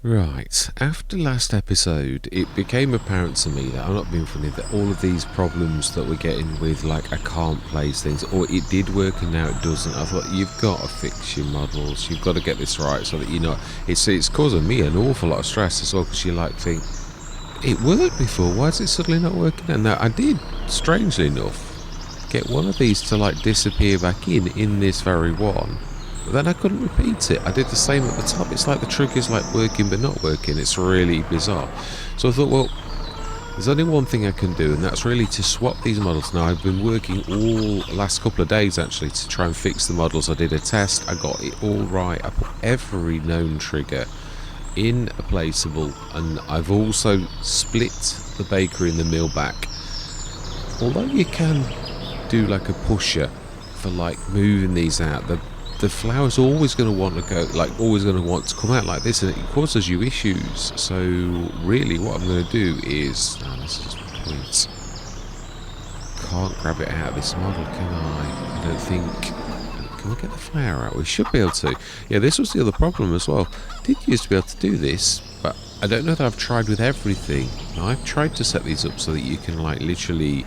Right, after last episode, it became apparent to me that I'm not being funny, that all of these problems that we're getting with, like, I can't place things, or it did work and now it doesn't. I thought, you've got to fix your models, you've got to get this right so that you know. It's causing me an awful lot of stress as well, because you like think, it worked before, why is it suddenly not working? And now I did, strangely enough, get one of these to, like, disappear back in this very one. But then I couldn't repeat it. I did the same at the top. It's like the trigger's like working but not working. It's really bizarre. So I thought, well, there's only one thing I can do, and that's really to swap these models. Now, I've been working all last couple of days actually to try and fix the models. I did a test. I got it all right. I put every known trigger in a placeable, and I've also split the bakery and the mill back. Although you can do like a pusher for like moving these out, the flower's always going to want to go, like, always going to want to come out like this, and it causes you issues. So really what I'm going to do is, this is my point, can't grab it out of this model, can I don't think. Can we get the flower out? We should be able to. Yeah, this was the other problem as well. Did used to be able to do this, but I don't know that I've tried with everything. Now, I've tried to set these up so that you can, like, literally,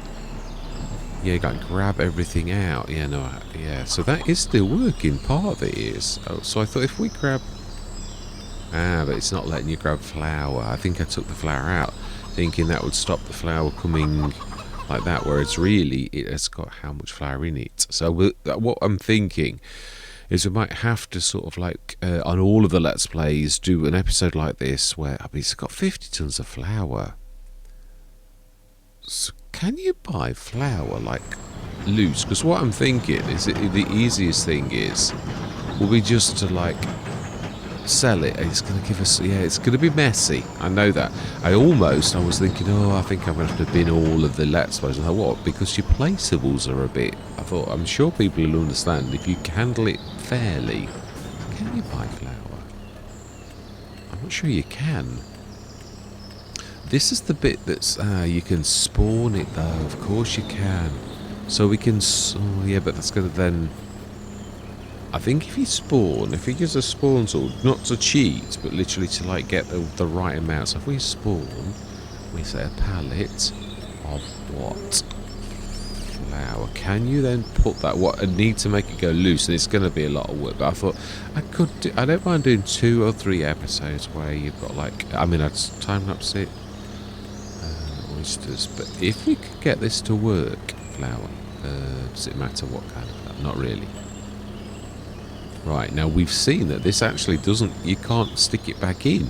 yeah, you got to grab everything out. Yeah, no, yeah. So that is still working. Part of it is. Oh, so I thought if we grab... but it's not letting you grab flour. I think I took the flour out, thinking that would stop the flour coming like that, whereas really it has got how much flour in it. So what I'm thinking is we might have to sort of like, on all of the Let's Plays, do an episode like this where, I mean, it's got 50 tons of flour. So can you buy flour like loose? Because what I'm thinking is that the easiest thing is will be just to like sell it. It's going to give us, yeah, it's going to be messy. I know that. I was thinking, I think I'm going to have to bin all of the Let's Plays. And I thought, what? Because your placeables are a bit, I thought, I'm sure people will understand if you handle it fairly. Can you buy flour? I'm not sure you can. This is the bit that's, you can spawn it though, of course you can. So we can, yeah, but that's going to then, I think if you use a spawn tool, not to cheat, but literally to like get the right amount. So if we spawn, we say a pallet of what? Flour. Can you then put that, I need to make it go loose, and it's going to be a lot of work, but I thought I don't mind doing 2 or 3 episodes where you've got like, I mean, I'd time-lapse it. But if we could get this to work, flour, does it matter what kind of flour? Not really. Right, now we've seen that this actually doesn't, you can't stick it back in.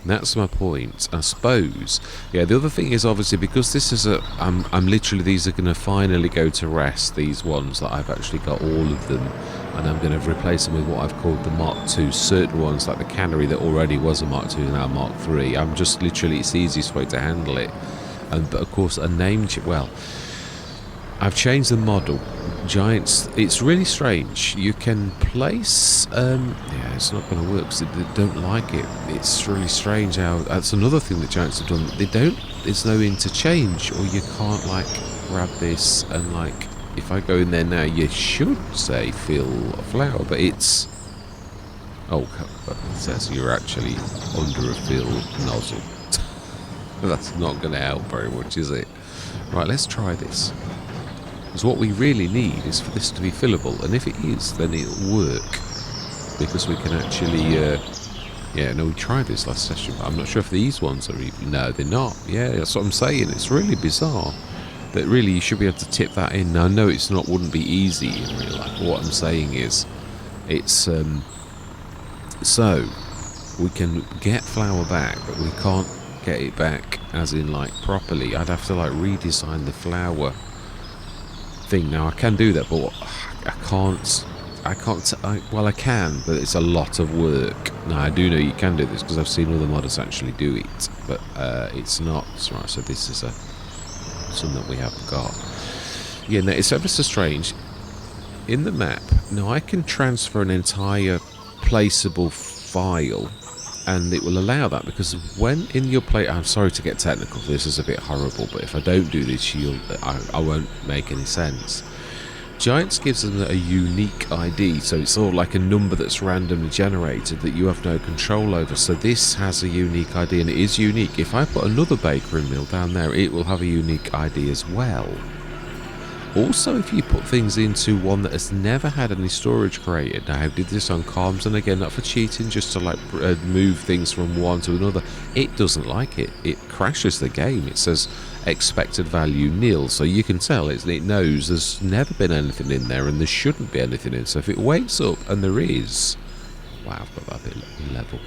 And that's my point, I suppose. Yeah, the other thing is obviously because this is I'm literally, these are going to finally go to rest, these ones that I've actually got all of them. And I'm going to replace them with what I've called the Mark II. Certain ones, like the cannery that already was a Mark II, is now Mark III. I'm just literally, it's the easiest way to handle it. And but of course, a name, well, I've changed the model. Giants, it's really strange. You can place, yeah, it's not going to work because they don't like it. It's really strange how, that's another thing that Giants have done. There's no interchange, or you can't like grab this and like, if I go in there now, you should say fill a flower, but it's, it says you're actually under a fill nozzle. That's not going to help very much, is it? Right, let's try this. Because what we really need is for this to be fillable, and if it is, then it'll work. Because we can actually, we tried this last session, but I'm not sure if these ones are even, no, they're not. Yeah, that's what I'm saying, it's really bizarre. That really you should be able to tip that in. Now, I know it's not, wouldn't be easy in real life. What I'm saying is, it's so we can get flour back, but we can't get it back as in like properly. I'd have to like redesign the flour thing. Now I can do that, but I can't. Well, I can, but it's a lot of work. Now I do know you can do this because I've seen other modders actually do it, but it's not right. So this is something that we haven't got. Yeah, no, it's ever so strange. In the map, now I can transfer an entire placeable file, and it will allow that because when in your play, I'm sorry to get technical, this is a bit horrible, but if I don't do this, I won't make any sense. Giants gives them a unique ID, so it's all like a number that's randomly generated that you have no control over. So this has a unique ID, and it is unique. If I put another bakery mill down there, it will have a unique ID as well. Also, if you put things into one that has never had any storage created, now I did this on comms, and again, not for cheating, just to like move things from one to another, it doesn't like it. It crashes the game. It says expected value nil, so you can tell it knows there's never been anything in there, and there shouldn't be anything in. So if it wakes up and there is, wow, I've got that bit level.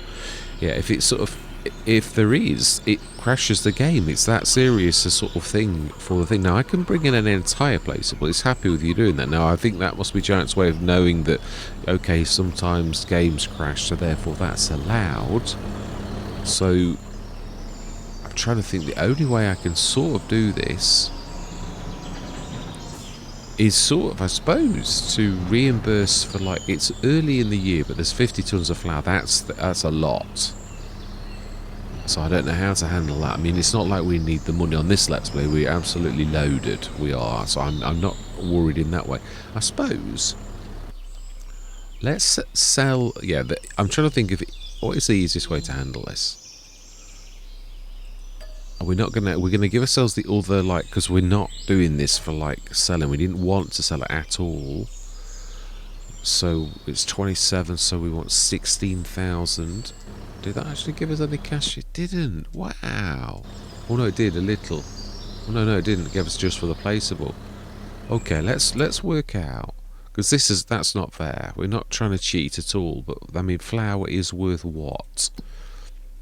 Yeah, if it's sort of, if there is, it crashes the game. It's that serious a sort of thing for the thing. Now I can bring in an entire placeable. It's happy with you doing that. Now I think that must be Giant's way of knowing that, okay, sometimes games crash, so therefore that's allowed. So I'm trying to think, the only way I can sort of do this is sort of, I suppose, to reimburse for, like, it's early in the year, but there's 50 tons of flour. That's a lot. So I don't know how to handle that. I mean, it's not like we need the money on this Let's Play. We're absolutely loaded. We are. So I'm not worried in that way. I suppose, let's sell... Yeah, I'm trying to think of what is the easiest way to handle this. Are we not gonna... We're gonna give ourselves the other, like... Because we're not doing this for, like, selling. We didn't want to sell it at all. So it's 27, so we want 16,000. Did that actually give us any cash? It didn't. Wow. Oh no, it did a little. Oh no, it didn't. It gave us just for the placeable. Okay, let's work out, because that's not fair. We're not trying to cheat at all. But I mean, flour is worth what?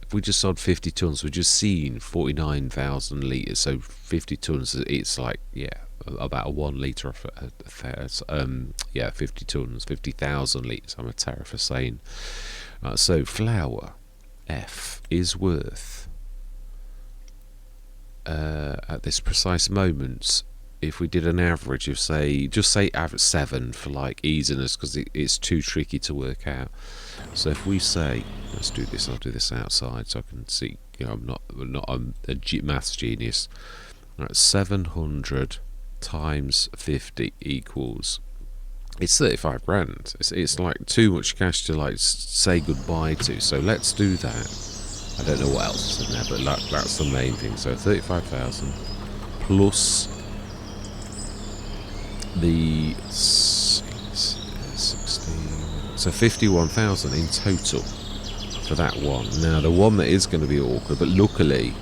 If we just sold 50 tons, we've just seen 49,000 litres. So 50 tons, it's like, yeah, about a 1 litre of yeah, 50 tons, 50,000 litres. I'm a terror for saying. So flour F is worth at this precise moment, if we did an average of just say average 7 for like easiness, because it's too tricky to work out. So if we say, let's do this, I'll do this outside so I can see, you know, I'm a maths genius. Right, 700 times 50 equals, it's 35 grand. It's like too much cash to like say goodbye to. So let's do that. I don't know what else is in there, but that's the main thing. So 35,000 plus the 16. So 51,000 in total for that one. Now the one that is going to be awkward, but luckily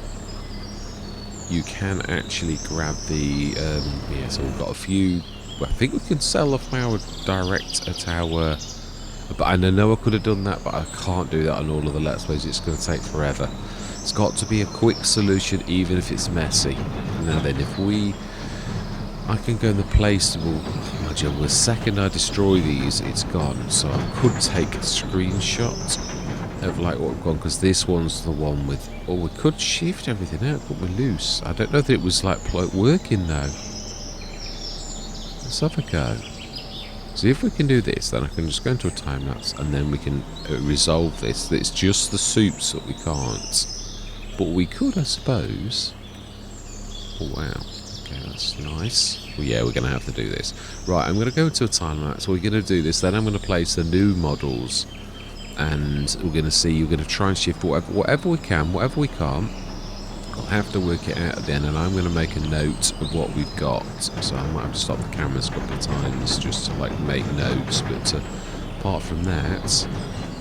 you can actually grab the yeah. So we've got a few. I think we can sell the flour direct at our... But I know I could have done that, but I can't do that on all of the Let's Plays. It's going to take forever. It's got to be a quick solution, even if it's messy. Now then, if I can go in the placeable... Imagine, the second I destroy these, it's gone. So I could take a screenshot of like what we've gone, because this one's the one with... Or we could shift everything out, but we're loose. I don't know if it was like working though. Let's have a go. So if we can do this, then I can just go into a time lapse, and then we can resolve this. It's just the soups that we can't, but we could, I suppose. Oh wow, okay, that's nice. Well, yeah, we're going to have to do this. Right, I'm going to go into a time lapse. We're going to do this, then I'm going to place the new models, and we're going to see. We're going to try and shift whatever we can, whatever we can't. I'll have to work it out at the end, and I'm going to make a note of what we've got. So I might have to stop the cameras a couple of times just to like make notes. But apart from that,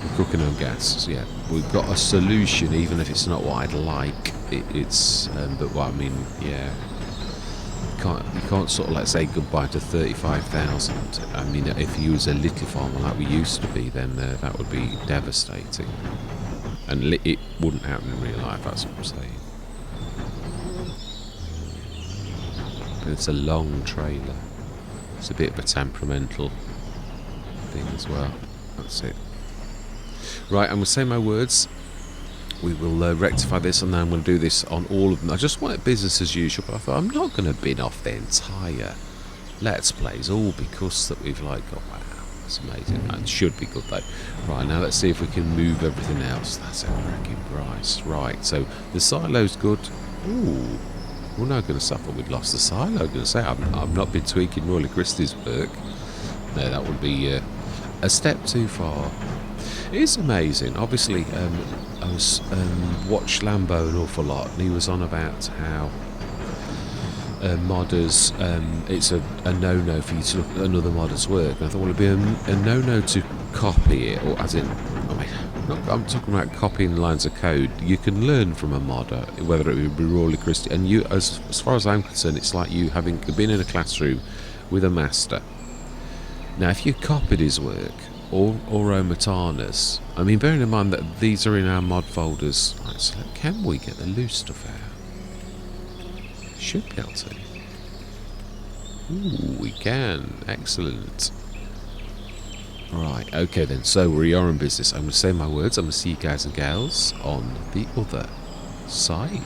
we're cooking on gas. So yeah, we've got a solution, even if it's not what I'd like. It's but what I mean, yeah, you can't sort of like say goodbye to 35,000. I mean, if you was a little farmer like we used to be, then that would be devastating, and it wouldn't happen in real life. That's what I'm saying. It's a long trailer. It's a bit of a temperamental thing as well. That's it. Right, I'm going to say my words. We will rectify this, and then I'm going to do this on all of them. I just want it business as usual, but I thought I'm not going to bin off the entire Let's Plays, all because that we've like, oh wow, that's amazing. That should be good though. Right, now let's see if we can move everything else. That's a cracking price. Right, so the silo's good. Ooh. Well, no, I'm going to suffer. We'd lost the silo. I'm going to say I've not been tweaking Royal Christie's work. No, that would be a step too far. It is amazing. Obviously, I was watched Lambo an awful lot, and he was on about how modders, it's a no-no for you to look at another modder's work. And I thought, well, it'd be a no-no to copy it, or as in, I'm talking about copying lines of code. You can learn from a modder, whether it be Royal Christie, and you, as far as I'm concerned, it's like you having been in a classroom with a master. Now, if you copied his work, or Omatana's, I mean, bearing in mind that these are in our mod folders, right, so can we get the loose stuff out? Should be able to. Ooh, we can. Excellent. Right, okay then, so we are in business. I'm going to say my words. I'm going to see you guys and gals on the other side.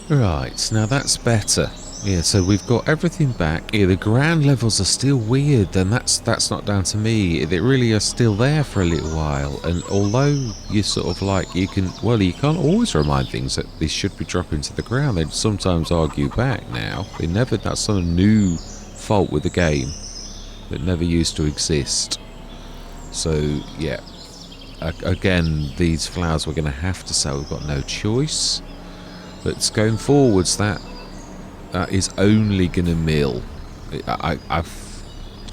Right, now that's better. Yeah, so we've got everything back. Yeah, the ground levels are still weird, and that's not down to me. They really are still there for a little while, and although you sort of like, you can't always remind things that they should be dropping to the ground. They sometimes argue back now. That's some new fault with the game that never used to exist. So, yeah. Again, these flowers we're going to have to sell. We've got no choice. But going forwards, that is only going to mill. I've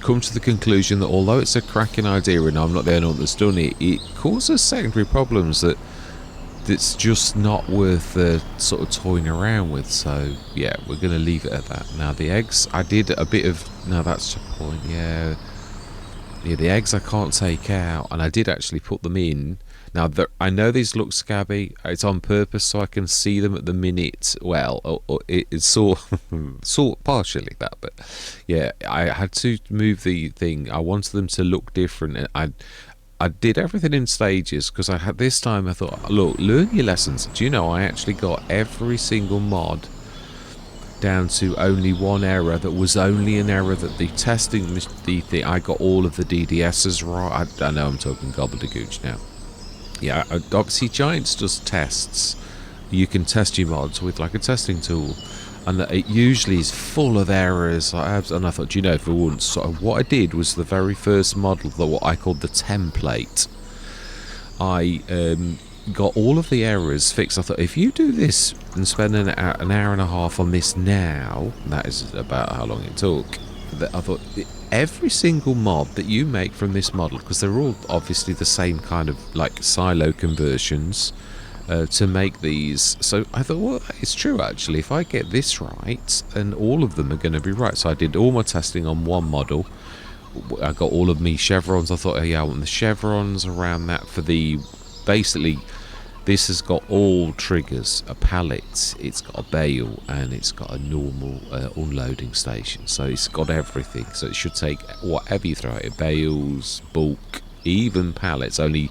come to the conclusion that although it's a cracking idea and I'm not the only one that's done it, it causes secondary problems that's just not worth sort of toying around with. So yeah, we're going to leave it at that. Now the eggs, I did a bit of, no, that's the point. Yeah, the eggs I can't take out, and I did actually put them in. Now, I know these look scabby. It's on purpose so I can see them at the minute. Well, it's sort partially that, but yeah, I had to move the thing. I wanted them to look different. I did everything in stages because I had this time. I thought, look, learn your lessons. Do you know I actually got every single mod down to only one error that was only an error that the testing the I got all of the DDSs right. I know I'm talking gobbledygooch now. Yeah, obviously Giants does tests. You can test your mods with like a testing tool, and it usually is full of errors. And I thought, you know, for once, so what I did was the very first model, what I called the template. I got all of the errors fixed. I thought, if you do this and spend an hour and a half on this now, that is about how long it took. I thought every single mod that you make from this model, because they're all obviously the same kind of like silo conversions to make these. So I thought, well, it's true actually. If I get this right, then all of them are going to be right. So I did all my testing on one model. I got all of me chevrons. I thought, oh yeah, I want the chevrons around that for the basically. This has got all triggers, a pallet, it's got a bale, and it's got a normal unloading station. So it's got everything. So it should take whatever you throw at it, bales, bulk, even pallets. Only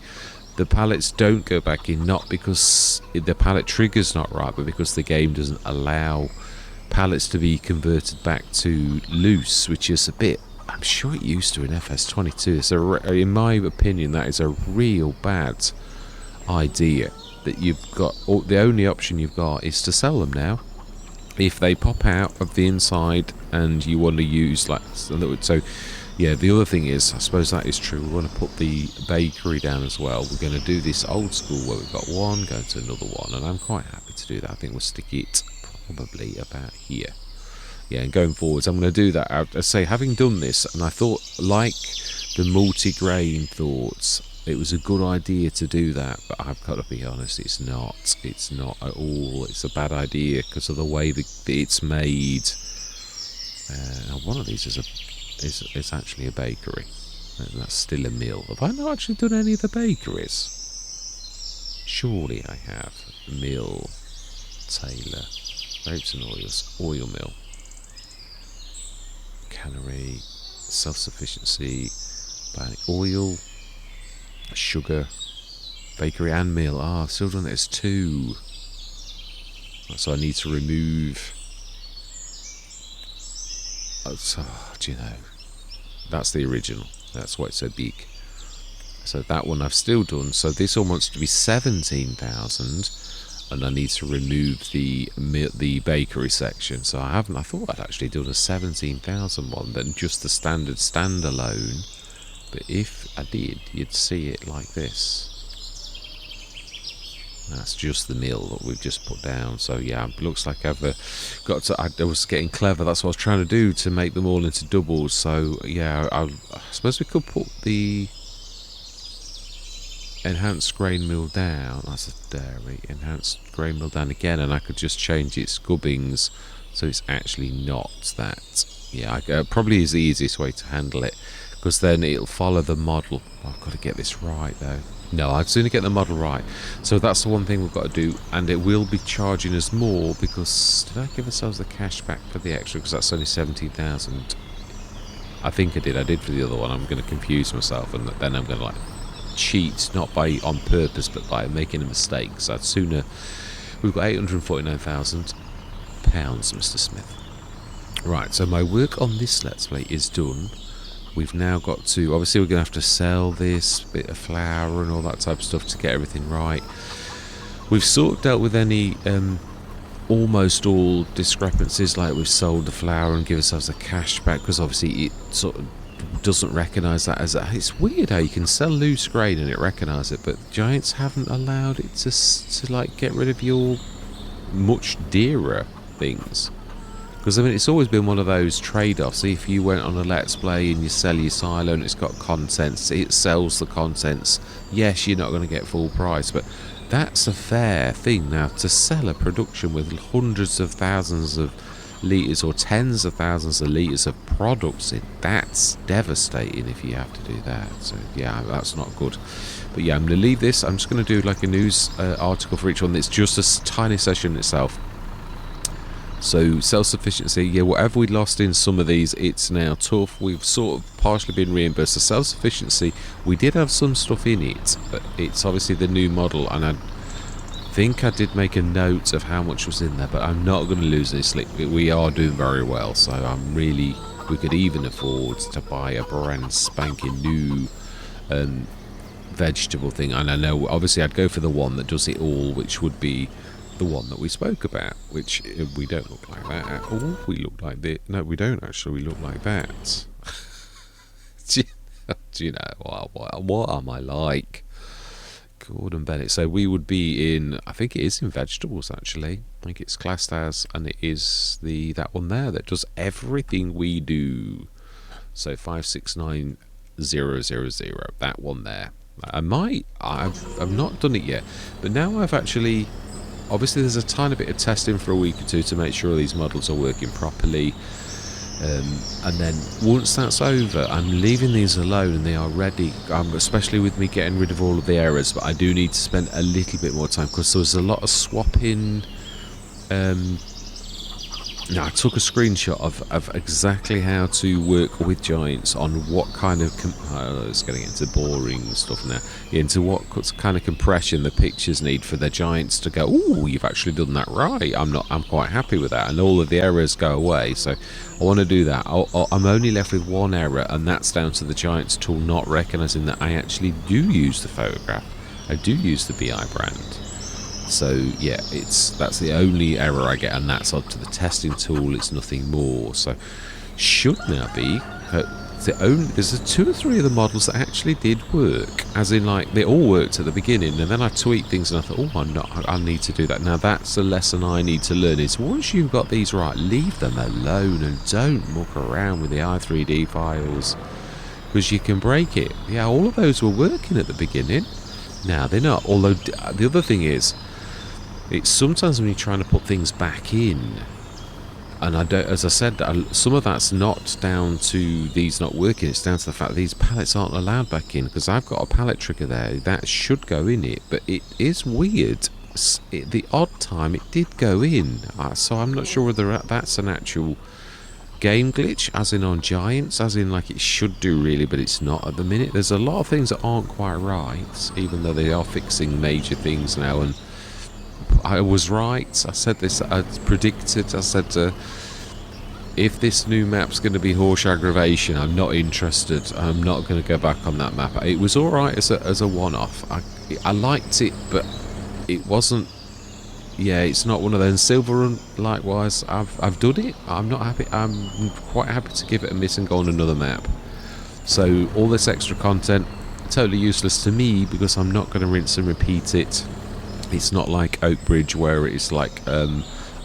the pallets don't go back in, not because the pallet trigger's not right, but because the game doesn't allow pallets to be converted back to loose, which is a bit... I'm sure it used to in FS25. So in my opinion, that is a real bad idea. That you've got, the only option you've got is to sell them now if they pop out of the inside and you want to use like a little. So yeah, the other thing is, I suppose that is true, we want to put the bakery down as well. We're going to do this old school where we've got one going to another one, and I'm quite happy to do that. I think we'll stick it probably about here. Yeah, and going forwards I'm going to do that. I say, having done this, and I thought, like the multi-grain thoughts, it was a good idea to do that, but I've got to be honest, it's not at all. It's a bad idea because of the way that it's made. One of these is actually a bakery. That's still a mill. Have I not actually done any of the bakeries? Surely I have. Mill, tailor, grapes and oils, oil mill, cannery, self-sufficiency, oil, sugar, bakery and mill. I've still done it as two. So I need to remove... do you know? That's the original. That's why it's so big. So that one I've still done. So this all wants to be 17,000, and I need to remove the bakery section. So I haven't. I thought I'd actually done a 17,000 one, then just the standard standalone. But if I did, you'd see it like this. That's just the mill that we've just put down. So yeah, it looks like I've got to... I was getting clever. That's what I was trying to do, to make them all into doubles. So yeah, I suppose we could put the enhanced grain mill down. That's a dairy. Enhanced grain mill down again, and I could just change its gubbings so it's actually not that. Yeah, probably is the easiest way to handle it, because then it'll follow the model. I've got to get this right though. No, I'd sooner get the model right. So that's the one thing we've got to do, and it will be charging us more because... Did I give ourselves the cash back for the extra? Because that's only 17,000. I think I did. I did for the other one. I'm going to confuse myself, and then I'm going to like cheat, not by on purpose, but by making a mistake. So I'd sooner... We've got £849,000, Mr. Smith. Right, so my work on this Let's Play is done. We've now got to... Obviously, we're going to have to sell this bit of flour and all that type of stuff to get everything right. We've sort of dealt with any... almost all discrepancies, like we've sold the flour and give ourselves a cash back, because obviously it sort of doesn't recognise that as a... It's weird how you can sell loose grain and it recognise it, but Giants haven't allowed it to like get rid of your much dearer things. Because I mean, it's always been one of those trade-offs. If you went on a Let's Play and you sell your silo and it's got contents, it sells the contents. Yes, you're not going to get full price, but that's a fair thing. Now, to sell a production with hundreds of thousands of litres or tens of thousands of litres of products in. That's devastating if you have to do that. So yeah, that's not good. But yeah, I'm going to leave this. I'm just going to do like a news article for each one. It's just a tiny session itself. So self-sufficiency, yeah, whatever we lost in some of these, it's now tough. We've sort of partially been reimbursed. The self-sufficiency, we did have some stuff in it, but it's obviously the new model, and I think I did make a note of how much was in there, but I'm not going to lose any sleep. We are doing very well, so I'm really, we could even afford to buy a brand spanking new vegetable thing. And I know obviously I'd go for the one that does it all, which would be the one that we spoke about, which we don't look like that at all. We look like this. No, we don't actually. We look like that. do you know what am I like? Gordon Bennett. So we would be in, I think it is in vegetables actually. I think it's classed as, and it is that one there that does everything we do. So 569000, that one there. I've not done it yet, but now I've actually, obviously there's a tiny bit of testing for a week or two to make sure these models are working properly, and then once that's over, I'm leaving these alone and they are ready, especially with me getting rid of all of the errors. But I do need to spend a little bit more time because there was a lot of swapping. Now, I took a screenshot of exactly how to work with giants on what kind of it's getting into boring stuff now, into what kind of compression the pictures need for the giants to go, ooh, you've actually done that right. I'm quite happy with that, and all of the errors go away. So I want to do that. I'm only left with one error, and that's down to the giants tool not recognizing that I actually do use the photograph. I do use the BI brand. So yeah, that's the only error I get, and that's up to the testing tool. It's nothing more. So should now be there's 2 or 3 of the models that actually did work, as in like they all worked at the beginning, and then I tweaked things and I thought, oh, I need to do that. Now that's a lesson I need to learn, is once you've got these right, leave them alone and don't muck around with the i3D files, because you can break it. Yeah, all of those were working at the beginning. Now they're not. Although the other thing is, it's sometimes when you're trying to put things back in, and I don't, as I said, some of that's not down to these not working, it's down to the fact that these pallets aren't allowed back in, because I've got a pallet trigger there that should go in it, but it is weird. The odd time it did go in, so I'm not sure whether that's an actual game glitch, as in on giants, as in like it should do really, but it's not at the minute. There's a lot of things that aren't quite right, even though they are fixing major things now, and I was right. I said this, I predicted, I said if this new map's going to be horse aggravation, I'm not interested. I'm not going to go back on that map. It was alright as a one-off. I liked it, but it wasn't, yeah, it's not one of those. Silver Run, likewise, I've done it. I'm not happy. I'm quite happy to give it a miss and go on another map. So all this extra content, totally useless to me, because I'm not going to rinse and repeat it. It's not like Oak Bridge, where it's like a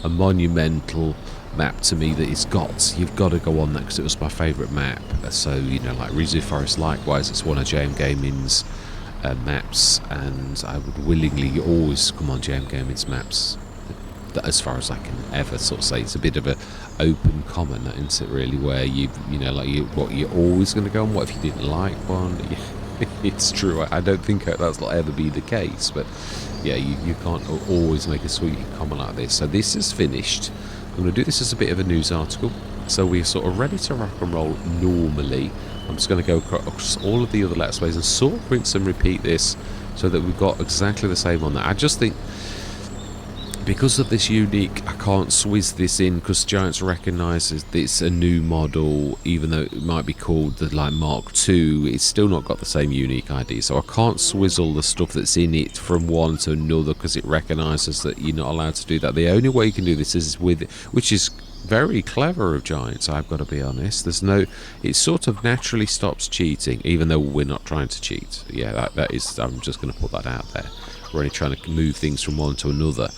monumental map to me that you've got to go on that because it was my favourite map. So, you know, like Risoux Forest, likewise, it's one of JMGaming's maps, and I would willingly always come on JMGaming's maps, as far as I can ever sort of say. It's a bit of a open common, isn't it, really, where you're always going to go on. What if you didn't like one? It's true. I don't think that'll ever be the case, but yeah, you can't always make a sweet comment like this. So this is finished. I'm going to do this as a bit of a news article, so we're sort of ready to rock and roll normally. I'm just going to go across all of the other Let's Plays and sort of rinse and repeat this so that we've got exactly the same on that. I just think, because of this unique, I can't swizz this in, because Giants recognises it's a new model, even though it might be called the Mark II, it's still not got the same unique ID. So I can't swizzle the stuff that's in it from one to another, because it recognises that you're not allowed to do that. The only way you can do this is with, which is very clever of Giants, I've got to be honest. It sort of naturally stops cheating, even though we're not trying to cheat. Yeah, that is, I'm just going to put that out there. We're only trying to move things from one to another.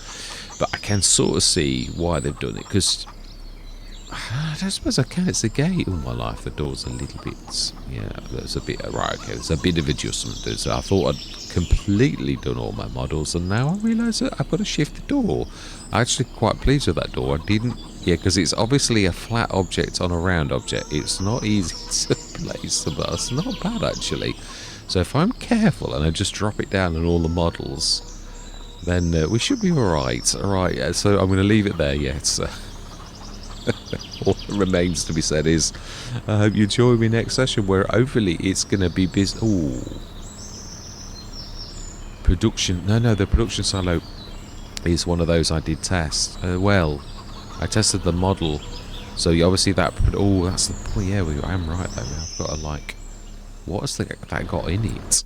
But I can sort of see why they've done it, because I don't suppose I can. It's the gate. All my life, the door's a little bit. Yeah, there's a bit. Right, okay, there's a bit of adjustment. So I thought I'd completely done all my models, and now I realise that I've got to shift the door. I'm actually quite pleased with that door. I didn't. Yeah, because it's obviously a flat object on a round object. It's not easy to place, but it's not bad actually. So if I'm careful and I just drop it down on all the models, then we should be alright. Alright, yeah, so I'm going to leave it there, yes. All that remains to be said is, I hope you join me next session where hopefully it's going to be busy. Ooh. Production. No, the production silo is one of those I did test. Well, I tested the model. So obviously that... Oh, that's the point. Yeah, I'm right though. I've got to like... What has that got in it?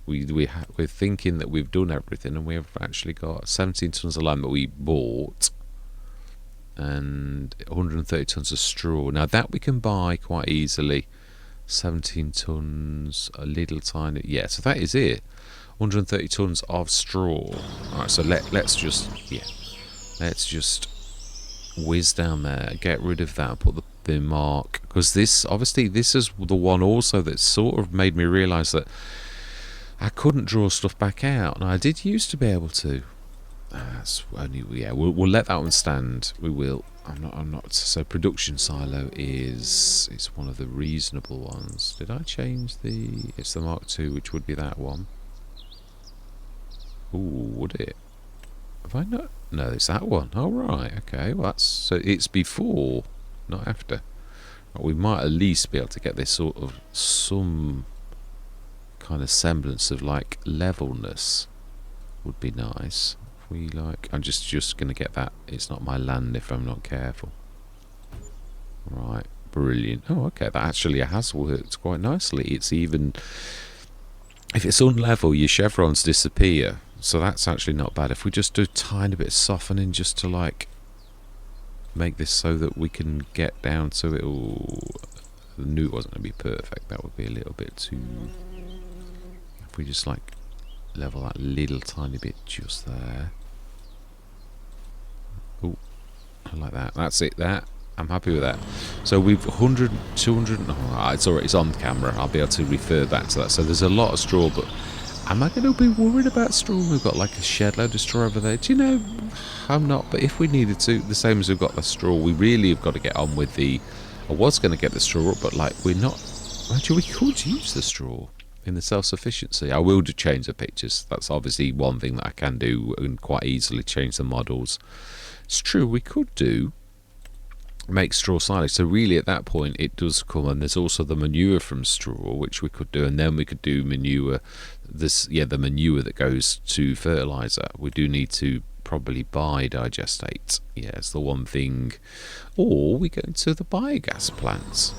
We're thinking that we've done everything, and we've actually got 17 tons of land that we bought and 130 tons of straw. Now that we can buy quite easily. 17 tons, a little tiny... Yeah, so that is it. 130 tons of straw. Alright, so let's just... Yeah. Let's just whiz down there, get rid of that, put the mark. Because this, obviously, this is the one also that sort of made me realise that I couldn't draw stuff back out. Now, I did used to be able to. That's only... Yeah, we'll let that one stand. We will. I'm not. So production silo is... It's one of the reasonable ones. Did I change the... It's the Mark II, which would be that one. Ooh, would it? Have I not? No, it's that one. Oh, right. Okay. Well, that's... So it's before, not after. Well, we might at least be able to get this sort of... Some kind of semblance of, like, levelness would be nice. If we, like... I'm just going to get that. It's not my land if I'm not careful. Right. Brilliant. Oh, okay. That actually has worked quite nicely. It's even... If it's unlevel, your chevrons disappear. So that's actually not bad. If we just do a tiny bit of softening just to like make this so that we can get down to it. Ooh, I knew it wasn't going to be perfect. That would be a little bit too... If we just like level that little tiny bit just there. Oh, I like that. That's it, that. I'm happy with that. So we've 100, 200... Oh, it's alright, it's on camera. I'll be able to refer back to that. So there's a lot of straw, but am I going to be worried about straw? We've got like a shed load of straw over there. Do you know, I'm not. But if we needed to, the same as we've got the straw, we really have got to get on with the... I was going to get the straw, but like we're not... Actually, we could use the straw in the self-sufficiency. I will change the pictures. That's obviously one thing that I can do and quite easily change the models. It's true, we could do... make straw silage. So really at that point it does come, and there's also the manure from straw which we could do, and then we could do manure, the manure that goes to fertilizer. We do need to probably buy digestate. Yeah, it's the one thing. Or we go into the biogas plants,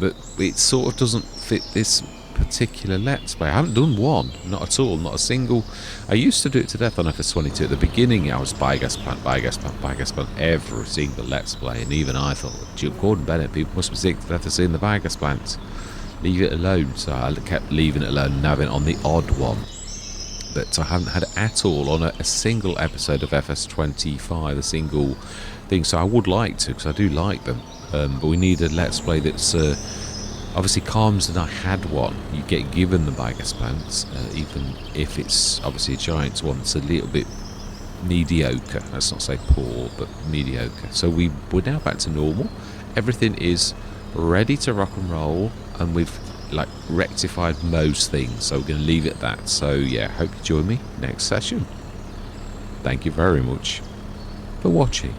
but it sort of doesn't fit this particular let's play. I haven't done one, not at all, not a single. I used to do it to death on FS25. At the beginning I was biogas plant every single let's play, and even I thought, Gordon Bennett, people must be sick to death of seeing the biogas plants, leave it alone. So I kept leaving it alone and having it on the odd one, but I haven't had it at all on a single episode of FS25, a single thing. So I would like to, because I do like them, but we need a let's play that's obviously calms. And I had one. You get given the biogas plants, even if it's obviously a giant one. It's a little bit mediocre. Let's not say poor, but mediocre. So we're now back to normal. Everything is ready to rock and roll, and we've like rectified most things. So we're going to leave it at that. So yeah, hope you join me next session. Thank you very much for watching.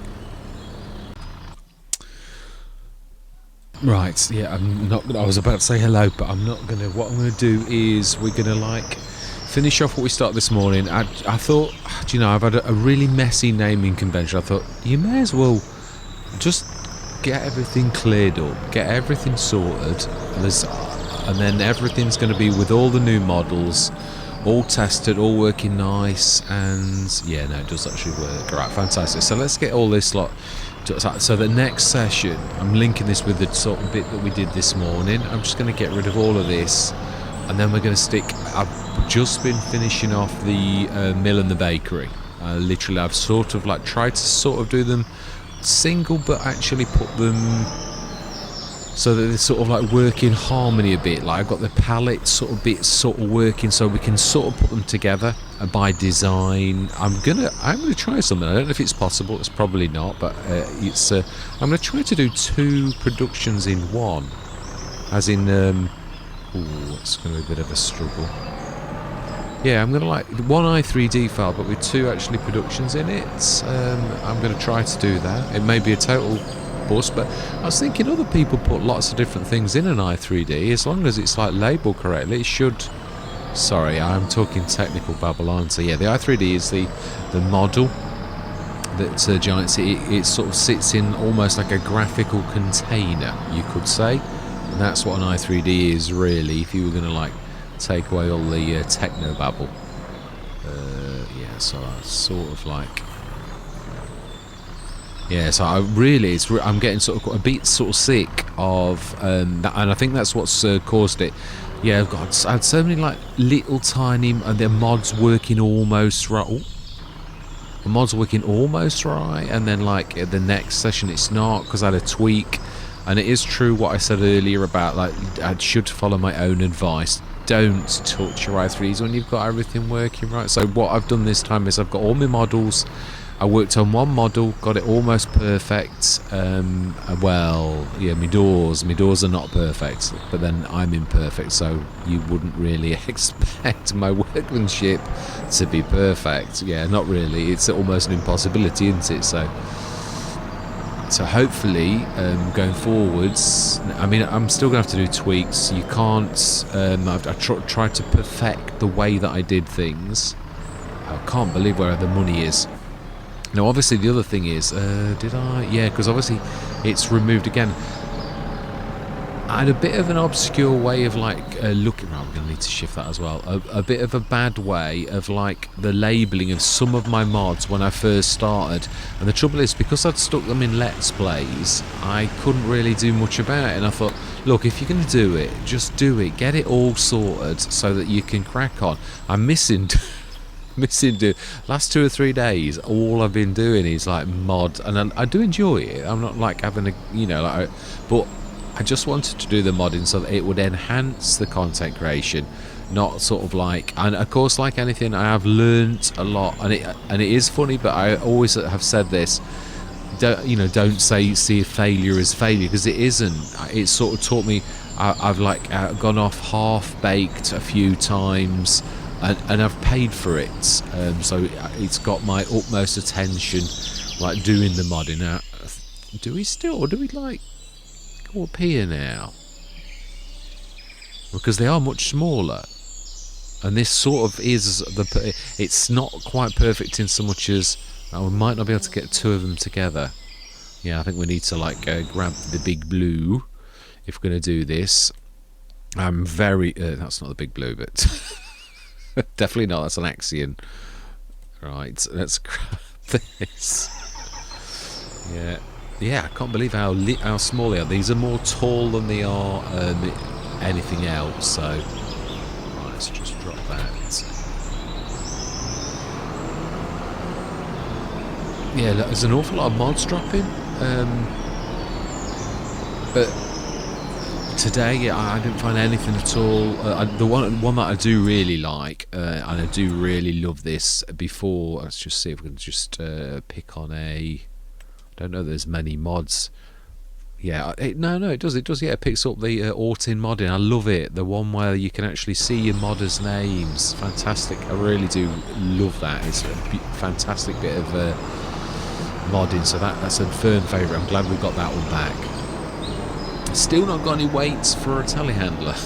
Right, yeah, I'm not gonna, I was about to say hello, but I'm not gonna. What I'm gonna do is we're gonna like finish off what we started this morning. I thought, do you know, I've had a really messy naming convention. I thought you may as well just get everything cleared up, get everything sorted, and then everything's going to be with all the new models, all tested, all working nice, and yeah, no, it does actually work. Right, fantastic. So let's get all this lot. So the next session, I'm linking this with the sort of bit that we did this morning. I'm just going to get rid of all of this, and then we're going to stick... I've just been finishing off the mill and the bakery. Literally, I've sort of like tried to sort of do them single, but actually put them so that they sort of like work in harmony a bit. Like I've got the palette sort of bits sort of working, so we can sort of put them together by design. I'm gonna try something. I don't know if it's possible. It's probably not, but it's. I'm gonna try to do 2 productions in one, as in. It's gonna be a bit of a struggle. Yeah, I'm gonna like one i3D file, but with 2 actually productions in it. I'm gonna try to do that. It may be a total bust, but I was thinking other people put lots of different things in an i3D. As long as it's like labelled correctly, it should. Sorry, I'm talking technical Babylon. So yeah, the i3D is the model that Giants. It sort of sits in almost like a graphical container, you could say. And that's what an i3D is really. If you were gonna like take away all the techno babble. Yeah, so I sort of like. Yeah, so I'm getting sort of a bit sort of sick of that, and I think that's what's caused it. Yeah, I had so many like little tiny, and the mods working almost right. The mod's working almost right, and then like the next session it's not, because I had a tweak. And it is true what I said earlier about like I should follow my own advice. Don't touch your i3s when you've got everything working right. So what I've done this time is I've got all my models. I worked on one model, got it almost perfect. Well, yeah, my doors are not perfect, but then I'm imperfect, so you wouldn't really expect my workmanship to be perfect. Yeah, not really. It's almost an impossibility, isn't it? So hopefully, going forwards, I mean, I'm still going to have to do tweaks. You can't. I've tried to perfect the way that I did things. I can't believe where the money is. Now, obviously, the other thing is, did I? Yeah, because obviously, it's removed again. I had a bit of an obscure way of like looking. I'm going to need to shift that as well. A bit of a bad way of like the labelling of some of my mods when I first started. And the trouble is, because I'd stuck them in Let's Plays, I couldn't really do much about it. And I thought, look, if you're going to do it, just do it. Get it all sorted so that you can crack on. I'm missing last 2 or 3 days. All I've been doing is like mod, and I do enjoy it. I'm not like having a but I just wanted to do the modding so that it would enhance the content creation, not sort of like. And of course, like anything, I have learnt a lot, and it is funny, but I always have said this. Don't see failure as failure, because it isn't. It sort of taught me. I've like gone off half baked a few times. And I've paid for it, so it's got my utmost attention, like doing the modding. Now, do we like go up here now? Because they are much smaller, and this sort of is it's not quite perfect in so much as we might not be able to get 2 of them together. Yeah, I think we need to like grab the big blue if we're going to do this. I'm very that's not the big blue, but. Definitely not, that's an Axion. Right, let's grab this. Yeah, I can't believe how small they are. These are more tall than they are anything else, so right, let's just drop that. Yeah, look, there's an awful lot of mods dropping, but today, I didn't find anything at all. The one that I do really like, and I do really love this. Before, let's just see if we can just pick on a. I don't know. There's many mods. Yeah, it does. Yeah, it picks up the Autin modding. I love it. The one where you can actually see your modders' names. Fantastic. I really do love that. It's a fantastic bit of modding. So that's a firm favourite. I'm glad we got that one back. Still not got any weights for a telehandler.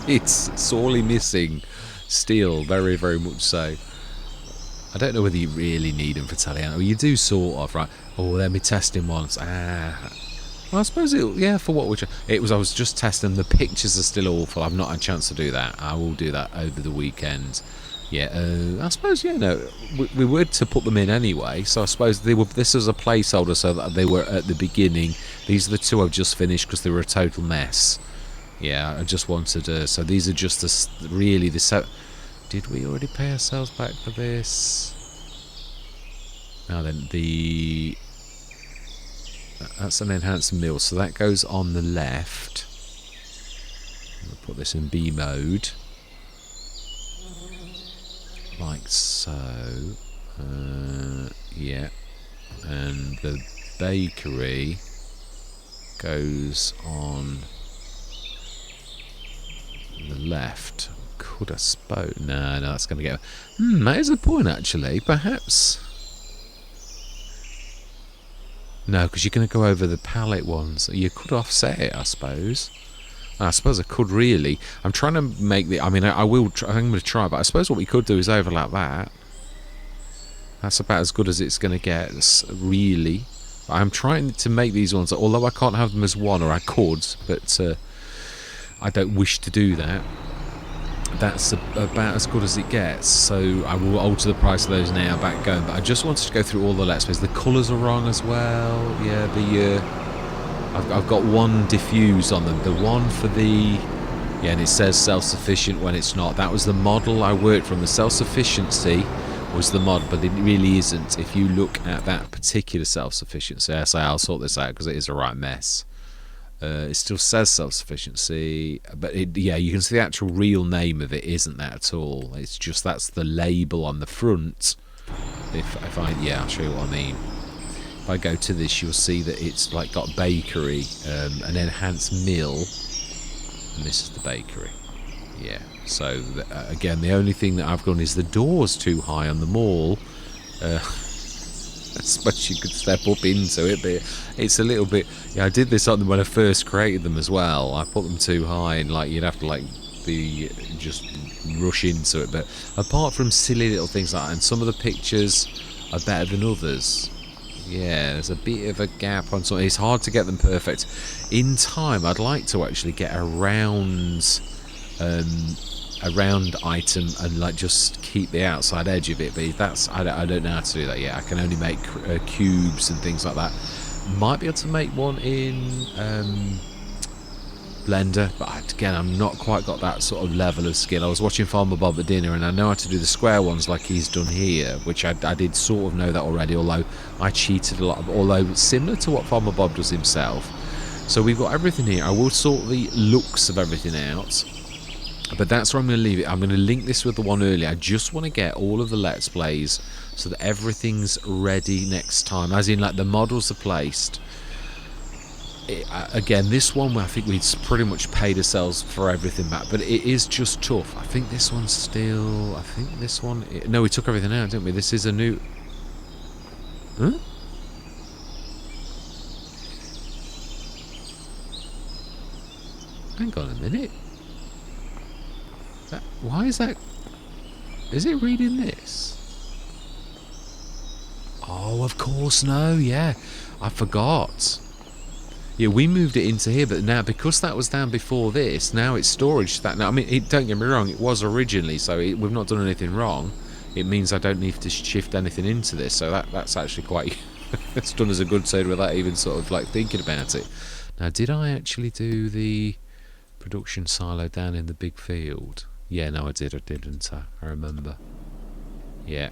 It's sorely missing. Still, very, very much so. I don't know whether you really need them for telehandler. Well, you do sort of, right? Oh, let me testing once. Well, I suppose for what I was just testing. The pictures are still awful. I've not had a chance to do that. I will do that over the weekend. Yeah, I suppose, we were to put them in anyway, so I suppose this was a placeholder so that they were at the beginning. These are the 2 I've just finished because they were a total mess. Yeah, I just wanted so these are just really the set. Did we already pay ourselves back for this? Now then, That's an enhanced mill, so that goes on the left. I'll put this in B mode, like so. Yeah, and the bakery goes on the left. Could I suppose? No, that's going to get. That is a point actually. Perhaps. No, because you're going to go over the pallet ones. You could offset it, I suppose. I suppose I could really. I'm trying to make the. I mean, I will. I'm going to try, but I suppose what we could do is overlap that. That's about as good as it's going to get, really. I'm trying to make these ones, although I can't have them as one, or I could, but I don't wish to do that. That's about as good as it gets, so I will alter the price of those now, back going. But I just wanted to go through all the Let's Plays. The colours are wrong as well. Yeah, I've got one diffuse on them. The one for the... Yeah, and it says self-sufficient when it's not. That was the model I worked from. The self-sufficiency was the mod, but it really isn't. If you look at that particular self-sufficiency, I say I'll sort this out because it is a right mess. It still says self-sufficiency, but yeah, you can see the actual real name of it isn't that at all. It's just that's the label on the front. If I yeah, I'll show you what I mean. If I go to this, you'll see that it's like got bakery, an enhanced mill, and this is the bakery. Yeah. So again, the only thing that I've gone is the door's too high on the mall. I suppose you could step up into it, but it's a little bit. Yeah, I did this on them when I first created them as well. I put them too high, and like you'd have to like be just rush into it. But apart from silly little things like that, and some of the pictures are better than others. Yeah, there's a bit of a gap on some. It's hard to get them perfect. In time, I'd like to actually get a round item and like just keep the outside edge of it, but that's I don't know how to do that yet. I can only make cubes and things like that. Might be able to make one in Blender, but again, I'm not quite got that sort of level of skill. I was watching Farmer Bob at dinner, and I know how to do the square ones like he's done here, which I did sort of know that already, although I cheated a lot, although similar to what Farmer Bob does himself. So we've got everything here. I will sort the looks of everything out, but that's where I'm going to leave it. I'm going to link this with the one earlier. I just want to get all of the Let's Plays so that everything's ready next time, as in like the models are placed. Again, this one I think we'd pretty much paid ourselves for everything back, but it is just tough. I think this one's still... I think this one... No, we took everything out, didn't we? This is a new... Huh? Hang on a minute. Why is that? Is it reading this? Oh, of course, no, yeah. I forgot. Yeah, we moved it into here, but now, because that was down before this, now it's storage. Now, I mean, don't get me wrong, it was originally, so we've not done anything wrong. It means I don't need to shift anything into this, so that's actually quite... it's done us a good side without even sort of, like, thinking about it. Now, did I actually do the production silo down in the big field? Yeah, no, I didn't I? I remember. Yeah.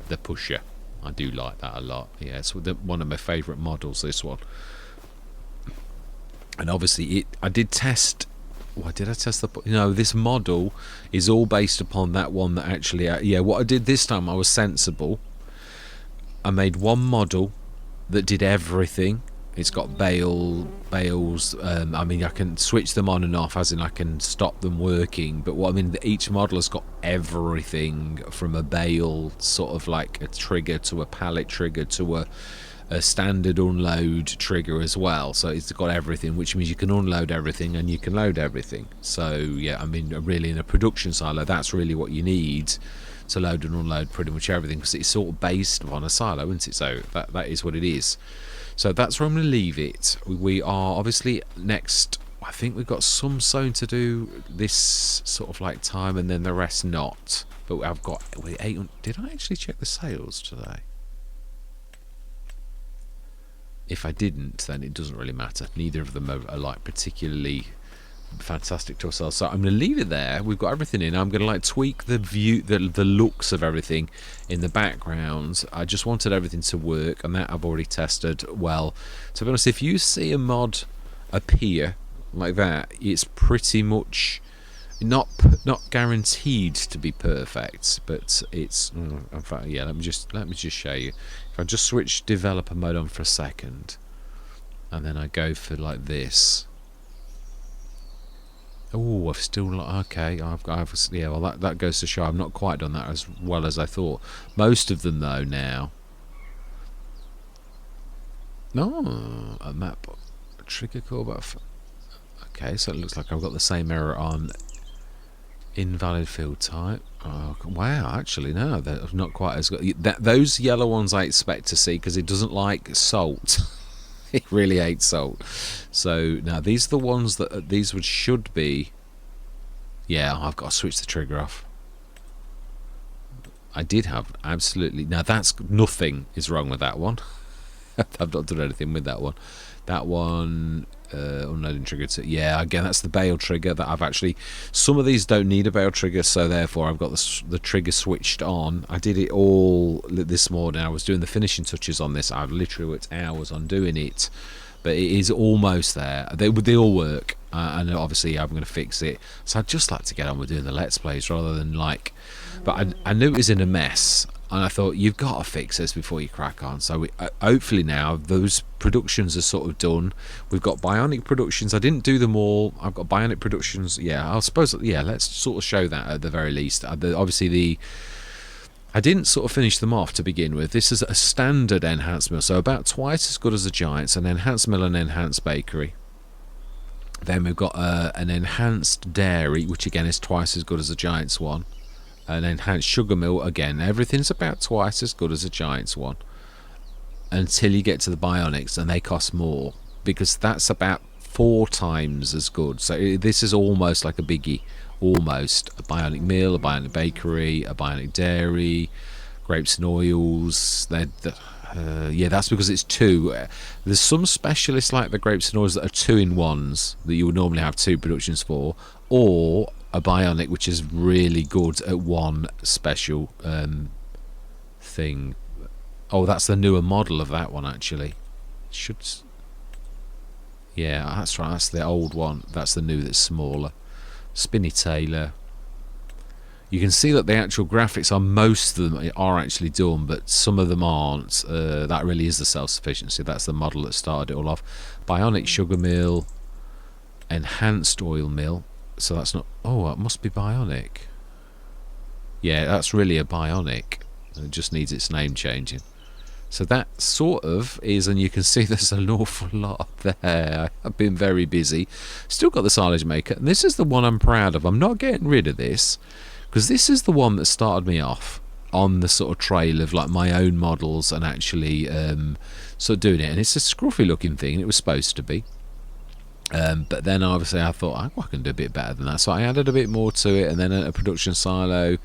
The pusher. I do like that a lot. Yeah, it's one of my favourite models, this one. And obviously, I did test... Why did I test the... No, this model is all based upon that one that actually... yeah, what I did this time, I was sensible. I made one model that did everything. It's got bales. I mean, I can switch them on and off, as in I can stop them working. But what I mean, each model has got everything from a bale, sort of like a trigger, to a pallet trigger, to a standard unload trigger as well. So it's got everything, which means you can unload everything and you can load everything. So yeah, I mean, really in a production silo, that's really what you need to load and unload pretty much everything, because it's sort of based on a silo, isn't it? So that is what it is. So that's where I'm going to leave it. We are obviously next... I think we've got some sewing to do this sort of like time, and then the rest not. But I've got 800... Did I actually check the sales today? If I didn't, then it doesn't really matter. Neither of them are like particularly fantastic to ourselves. So I'm going to leave it there. We've got everything in. I'm going to like tweak the view, the looks of everything in the background. I just wanted everything to work, and that I've already tested well. To be honest, if you see a mod appear like that, it's pretty much not guaranteed to be perfect, but it's in fact, yeah, let me just show you. If I just switch developer mode on for a second, and then I go for like this. Oh, I've still not, okay, I've yeah, well that goes to show I've not quite done that as well as I thought. Most of them though now. No, a map trigger callback. Okay, so it looks like I've got the same error on invalid field type. Oh, wow, actually no, they're not quite as good. Those yellow ones I expect to see, because it doesn't like salt. It really hates salt. So now these are the ones that these should be. Yeah, I've got to switch the trigger off. I did have absolutely. Now that's nothing is wrong with that one. I've not done anything with that one. That one, unloading trigger to, yeah, again that's the bail trigger that I've actually. Some of these don't need a bail trigger, so therefore I've got the trigger switched on. I did it all this morning. I was doing the finishing touches on this. I've literally worked hours on doing it, but it is almost there. They all work, and obviously I'm going to fix it. So I'd just like to get on with doing the let's plays rather than like. But I knew it was in a mess. And I thought, you've got to fix this before you crack on. So hopefully now those productions are sort of done. We've got Bionic Productions. I didn't do them all. I've got Bionic Productions. Yeah, I suppose. Yeah, let's sort of show that at the very least. Obviously, I didn't sort of finish them off to begin with. This is a standard enhanced mill, so about twice as good as the Giants. An enhanced mill and enhanced bakery. Then we've got an enhanced dairy, which again is twice as good as the Giants one. An enhanced sugar mill, again everything's about twice as good as a Giants one, until you get to the Bionics, and they cost more, because that's about 4 times as good. So this is almost like a biggie, almost a Bionic mill, a Bionic bakery, a Bionic dairy, grapes and oils. Yeah, that's because it's 2. There's some specialists like the grapes and oils that are 2-in-1s that you would normally have 2 productions for, or a Bionic which is really good at 1 special thing. Oh, that's the newer model of that one actually. Yeah, that's right, that's the old one. That's the new that's smaller. Spinny Taylor. You can see that the actual graphics on most of them are actually done, but some of them aren't. That really is the self-sufficiency. That's the model that started it all off. Bionic sugar mill, enhanced oil mill. So that's not. Oh, it must be Bionic. Yeah, that's really a Bionic. It just needs its name changing. So that sort of is, and you can see there's an awful lot there. I've been very busy. Still got the silage maker, and this is the one I'm proud of. I'm not getting rid of this, because this is the one that started me off on the sort of trail of like my own models and actually sort of doing it. And it's a scruffy looking thing, and it was supposed to be. But then obviously I thought I can do a bit better than that, so I added a bit more to it, and then a production silo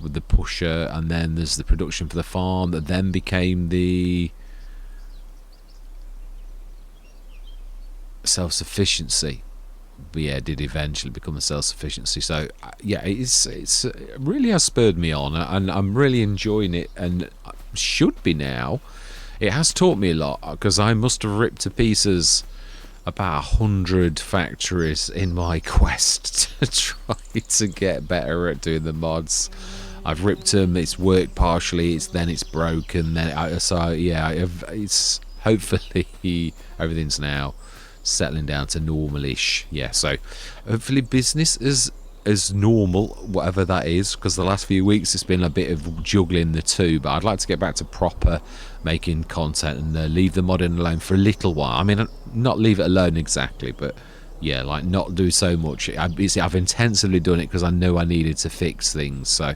with the pusher, and then there's the production for the farm that then became the self-sufficiency. But yeah, it did eventually become the self-sufficiency. So yeah, it really has spurred me on, and I'm really enjoying it, and should be now. It has taught me a lot, because I must have ripped to pieces about 100 factories in my quest to try to get better at doing the mods. I've ripped them, it's worked partially, it's broken, then so yeah, it's hopefully everything's now settling down to normal-ish. Yeah, so hopefully business is as normal, whatever that is, because the last few weeks it's been a bit of juggling the two, but I'd like to get back to proper making content and leave the modding alone for a little while. I mean, not leave it alone exactly, but yeah, like not do so much. I've intensively done it because I know I needed to fix things. So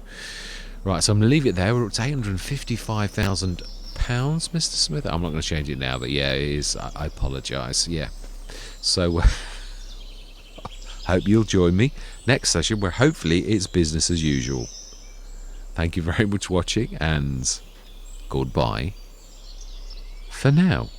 right, so I'm gonna leave it there. We're up to £855,000, Mr. Smith. I'm not going to change it now, but yeah, it is. I apologise. Yeah, so hope you'll join me next session, where hopefully it's business as usual. Thank you very much for watching, and goodbye for now.